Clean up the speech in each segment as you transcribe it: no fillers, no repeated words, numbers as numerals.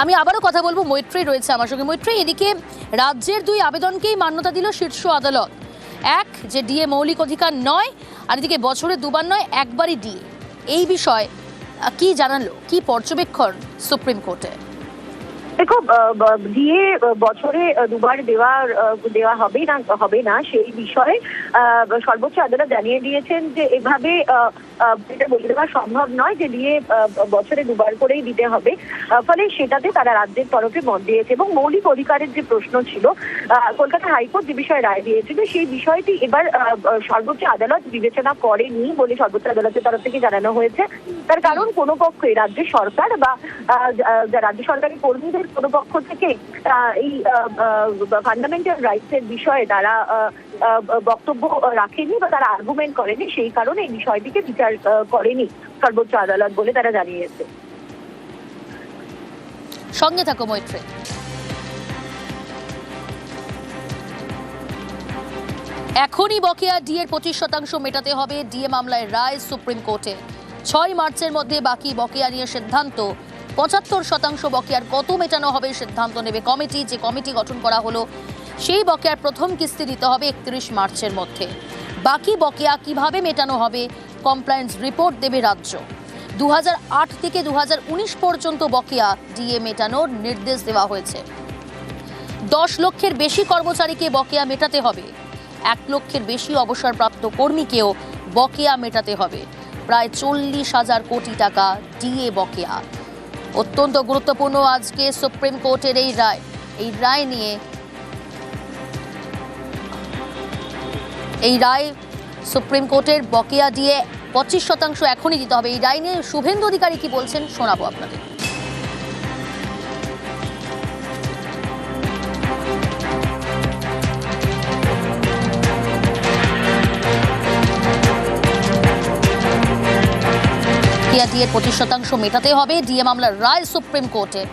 আমি আবারও কথা বলবো, মৈত্রী রয়েছে আমার সঙ্গে। মৈত্রী, এদিকে রাজ্যের দুই আবেদনকেই মান্যতা দিল শীর্ষ আদালত। এক, যে ডিএ মৌলিক অধিকার নয়, আর এদিকে বছরে দুবার নয় একবারই ডিএ। এই বিষয়ে কি জানালো, কি পর্যবেক্ষণ সুপ্রিম কোর্টে? দেখো, ডিএ বছরে দুবার দেওয়া হবে না সেই বিষয়ে সর্বোচ্চ আদালত জানিয়ে দিয়েছেন যে এভাবে এটা বলে দেওয়া সম্ভব নয় যে ডিএ বছরে দুবার করেই দিতে হবে। ফলে সেটাতে তারা রাজ্যের তরফে মত দিয়েছে এবং মৌলিক অধিকারের যে প্রশ্ন ছিল, কলকাতা হাইকোর্ট যে বিষয়ে রায় দিয়েছিল সেই বিষয়টি এবার সর্বোচ্চ আদালত বিবেচনা করেনি বলে সর্বোচ্চ আদালতের তরফ থেকে জানানো হয়েছে। তার কারণ কোনো পক্ষে রাজ্য সরকার বা রাজ্য সরকারি কর্মীদের কোনো পক্ষ থেকে এই ফান্ডামেন্টাল রাইটস এর বিষয়ে তারা বক্তব্য রাখেনি বা তারা আর্গুমেন্ট করেনি, সেই কারণে এই বিষয়টিকে বিচার করেনি সর্বোচ্চ আদালত বলে তারা জানিয়েছে। সঙ্গে থাকো মৈত্রী। এখনই বকেয়া ডিএর 25% মেটাতে হবে। ডিএ মামলায় রায় সুপ্রিম কোর্টে। 6 মার্চের মধ্যে বাকি বকেয়া নিয়ে সিদ্ধান্ত। 75% বকেয়ার কত মেটানো হবে সিদ্ধান্ত নেবে কমিটি। যে কমিটি গঠন করা হলো সেই বকেয়ার প্রথম কিস্তি দিতে হবে 31 মার্চের মধ্যে। বাকি বকেয়া কিভাবে মেটানো হবে কমপ্লায়েন্স রিপোর্ট দেবে রাজ্য। 2008 থেকে 2019 পর্যন্ত বকেয়া ডিএ মেটানোর নির্দেশ দেওয়া হয়েছে। 10 লক্ষের বেশি কর্মচারীকে বকেয়া মেটাতে হবে। 1 লক্ষের বেশি অবসরপ্রাপ্ত কর্মীকেও বকেয়া মেটাতে হবে। প্রায় 40,000 কোটি টাকা ডিএ বকেয়া। অত্যন্ত গুরুত্বপূর্ণ আজকে সুপ্রিম কোর্টের এই রায়। এই রায় সুপ্রিম কোর্টের বকেয়া ডিএ 25% এখনই দিতে হবে। এই রায় নিয়ে শুভেন্দু অধিকারী কি বলছেন শোনাবো আপনাদের। ডিএর 25% মেটাতে হবে। ডিএ মামলার রায় সুপ্রিম কোর্টে।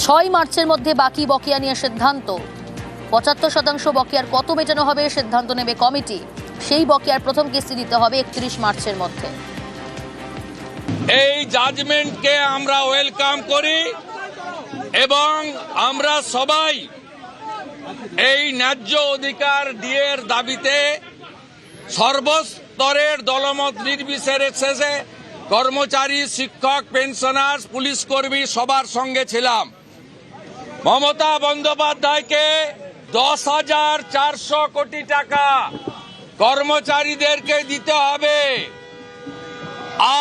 6 মার্চের মধ্যে বাকি বকেয়া নিয়ে সিদ্ধান্ত। 75% বকেয়ার কত মেটানো হবে সিদ্ধান্ত নেবে কমিটি। সেই বকেয়ার প্রথম কিস্তি দিতে হবে 31 মার্চের মধ্যে। এই জাজমেন্টকে আমরা ওয়েলকাম করি এবং আমরা সবাই এই ন্যায্য অধিকার ডিএর দাবিতে সর্বস্তরের দলমত নির্বিশেষে কর্মচারী, শিক্ষক, পেনশনার, পুলিশ কর্মী সবার সঙ্গে ছিলাম। মমতা বন্দ্যোপাধ্যায়কে 10,400 কোটি টাকা কর্মচারীদেরকে দিতে হবে,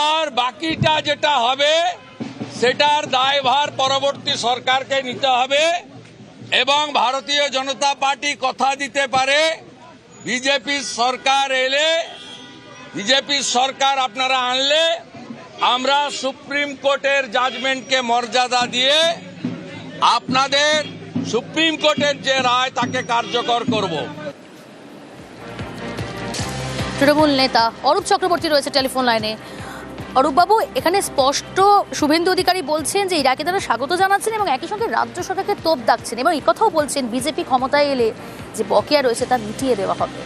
আর বাকিটা যেটা হবে সেটার দায়ভার পরবর্তী সরকারকে নিতে হবে। এবং ভারতীয় জনতা পার্টি কথা দিতে পারে বিজেপি সরকার এলে, বিজেপি সরকার আপনারা আনলে আমরা সুপ্রিম কোর্টের জাজমেন্টকে মর্যাদা দিয়ে আপনাদের সুপ্রিম কোর্টের যে রায় তাকে কার্যকর করব। তৃণমূল নেতা অরূপ চক্রবর্তী রয়েছে টেলিফোন লাইনে। অরূপবাবু, এখানে স্পষ্ট শুভেন্দু অধিকারী বলছেন যে এই রায়কে তারা স্বাগত জানাচ্ছেন এবং একই সঙ্গে রাজ্য সরকারকে তোপ দাগছেন এবং এই কথাও বলছেন বিজেপি ক্ষমতায় এলে যে বকেয়া রয়েছে তা মিটিয়ে দেওয়া হবে।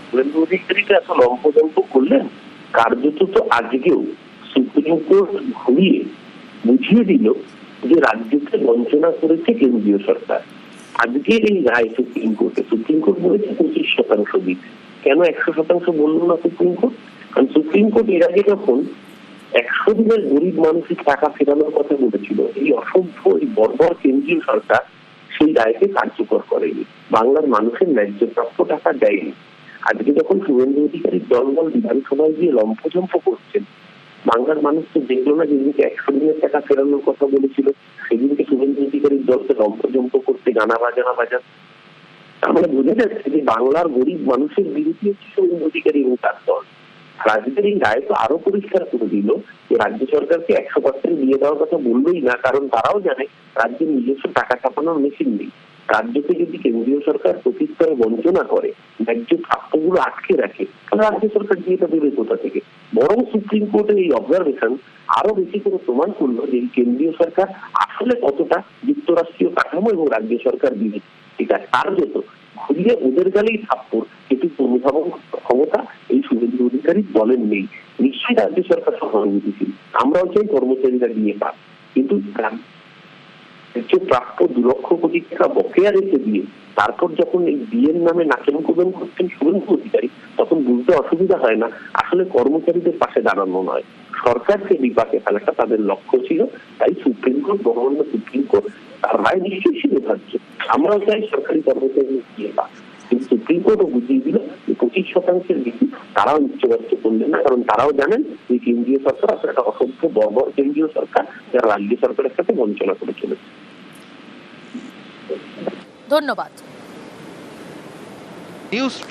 শুভেন্দু অধিকারীকে এত লম্পজম্প করলেন, কার্যত তো আজকেও সুপ্রিম কোর্ট ঘুরিয়ে বুঝিয়ে দিল যে রাজ্যকে বঞ্চনা করেছে কেন্দ্রীয় সরকার। আজকের এই রায় সুপ্রিম কোর্ট বলেছে 25% দিতে। কেন 100% বললো না সুপ্রিম কোর্ট? কারণ সুপ্রিম কোর্ট এর আগে যখন 100 দিনের গরিব মানুষের টাকা ফেরানোর কথা বলেছিল, এই অসভ্য এই বর্বর কেন্দ্রীয় সরকার সেই রায়কে কার্যকর করেনি, বাংলার মানুষের ন্যায্য প্রাপ্য টাকা দেয়নি। আজকে যখন শুভেন্দু অধিকারীর দলবল বিধানসভায় গিয়ে লম্পজম্প করছেন, বাংলার মানুষ তো দেখলো না যেদিনকে 100 দিনের টাকা ফেরানোর কথা বলেছিল সেদিনকে শুভেন্দু অধিকারীর দলকে লম্পজম্প করতে গানা বাজানা বাজান। তার মানে বোঝা যাচ্ছে যে বাংলার গরিব মানুষের বিরোধী হচ্ছে শুভেন্দু অধিকারী এবং তার দল। রাজ্যের এই রায় তো আরো পরিষ্কার করে দিল যে রাজ্য সরকারকে 100% দিয়ে দেওয়ার কথা বললোই না, কারণ তারাও জানে রাজ্যের নিজস্ব টাকা ছাপানোর মেশিন নেই। রাজ্যকে যদি কেন্দ্রীয় সরকার প্রতিস্তরে বঞ্চনা করে, ন্যায্য প্রাপ্যগুলো আটকে রাখে, তাহলে রাজ্য সরকার দিয়ে দেবে কোথা থেকে? বরং সুপ্রিম কোর্টের এই অবজারভেশন আরো বেশি করে প্রমাণ করলো যে এই কেন্দ্রীয় সরকার আসলে কতটা যুক্তরাষ্ট্রীয় কাঠামো এবং রাজ্য সরকার দিবে এটা কার্যত ঘুরিয়ে ওদের গালেই থাপ্পড় এটি অনুধাবন ক্ষমতা এই শুভেন্দু অধিকারী দলের নেই। নিশ্চয়ই রাজ্য সরকার সহানুভূতিশীল। আমরাও চাই কর্মচারীরা দিয়ে পাক, কিন্তু প্রাপ্য 2 লক্ষ কোটি টাকা বকেয়া রেখে দিয়ে তারপর যখন এই বিয়ের নামে নাচন কোদন করছেন শুভেন্দু অধিকারী, তখন বুঝতে অসুবিধা হয় না আসলে কর্মচারীদের পাশে দাঁড়ানো নয়, সরকারকে বিপাকে ফেলাটা তাদের লক্ষ্য ছিল। তাই সুপ্রিম কোর্ট, বঙ্গবন্ধ সুপ্রিম কোর্ট তার রায় নিশ্চয়ই শিরোধার্য। আমরাও চাই সরকারি কর্মচারী দিয়ে পাক, কিন্তু সুপ্রিম কোর্টও বুঝিয়ে দিল যে 25% নীতি তারাও উচ্চবাচ্য করলেন না, কারণ তারাও জানেন যে কেন্দ্রীয় সরকার আসলে একটা অসভ্য বর্বর কেন্দ্রীয় সরকার যারা রাজ্য সরকারের সাথে বঞ্চনা করে চলেছে। ধন্যবাদ। নিউজ